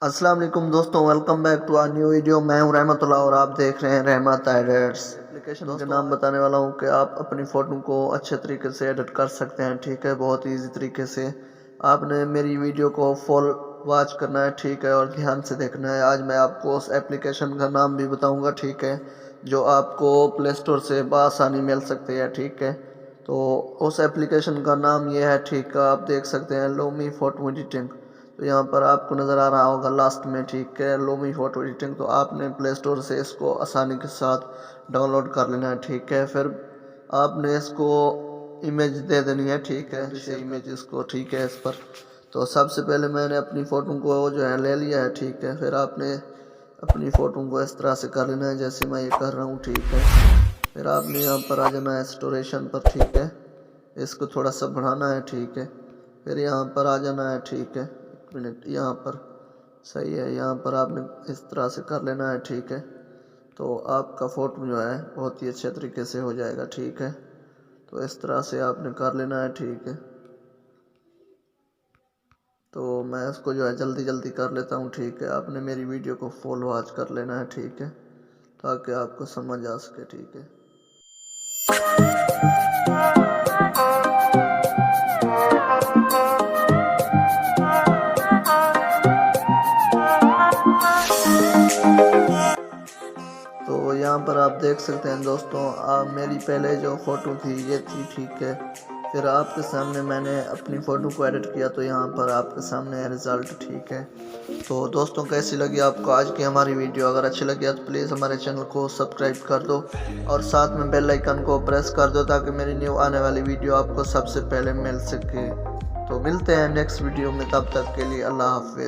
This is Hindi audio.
अस्सलाम वालेकुम दोस्तों, welcome back to our new video. मैं हूं रहमतुल्लाह और आप देख रहे हैं रहमत एडिट्स। एप्लीकेशन का नाम बताने वाला हूं कि आप अपनी फ़ोटो को अच्छे तरीके से एडिट कर सकते हैं। ठीक है, बहुत ईजी तरीके से। आपने मेरी वीडियो को फुल वॉच करना है, ठीक है, और ध्यान से देखना है। आज मैं आपको उस एप्लीकेशन का नाम भी बताऊँगा, ठीक है, जो आपको प्ले स्टोर से बआसानी मिल सकती है। ठीक है, तो उस एप्लीकेशन का नाम ये है, ठीक है, आप देख सकते हैं, लूमी फोटो एडिटिंग। तो यहाँ पर आपको नज़र आ रहा होगा लास्ट में, ठीक है, लूमी फोटो एडिटिंग। तो आपने प्ले स्टोर से इसको आसानी के साथ डाउनलोड कर लेना है। ठीक है, फिर आपने इसको इमेज दे देनी है, ठीक है, जैसे इमेज इसको, ठीक है, इस पर। तो सबसे पहले मैंने अपनी फ़ोटो को जो है ले लिया है, ठीक है। फिर आपने अपनी फ़ोटो को इस तरह से कर लेना है जैसे मैं ये कर रहा हूँ, ठीक है। फिर आपने यहाँ पर आ जाना है स्टोरेशन पर, ठीक है, इसको थोड़ा सा बढ़ाना है, ठीक है। फिर यहाँ पर आ जाना है, ठीक है, एक मिनट, यहाँ पर सही है, यहाँ पर आपने इस तरह से कर लेना है, ठीक है। तो आपका फ़ोटो जो है बहुत ही अच्छे तरीके से हो जाएगा, ठीक है। तो इस तरह से आपने कर लेना है, ठीक है। तो मैं इसको जो है जल्दी जल्दी कर लेता हूँ, ठीक है। आपने मेरी वीडियो को फुल वॉच कर लेना है, ठीक है, ताकि आपको समझ आ सके, ठीक है। तो यहाँ पर आप देख सकते हैं दोस्तों, मेरी पहले जो फ़ोटो थी ये थी, ठीक है। फिर आपके सामने मैंने अपनी फ़ोटो को एडिट किया, तो यहाँ पर आपके सामने है रिज़ल्ट, ठीक है। तो दोस्तों, कैसी लगी आपको आज की हमारी वीडियो? अगर अच्छी लगी तो प्लीज़ हमारे चैनल को सब्सक्राइब कर दो और साथ में बेल आइकन को प्रेस कर दो, ताकि मेरी न्यू आने वाली वीडियो आपको सबसे पहले मिल सके। तो मिलते हैं नेक्स्ट वीडियो में, तब तक के लिए अल्लाह हाफ़िज़।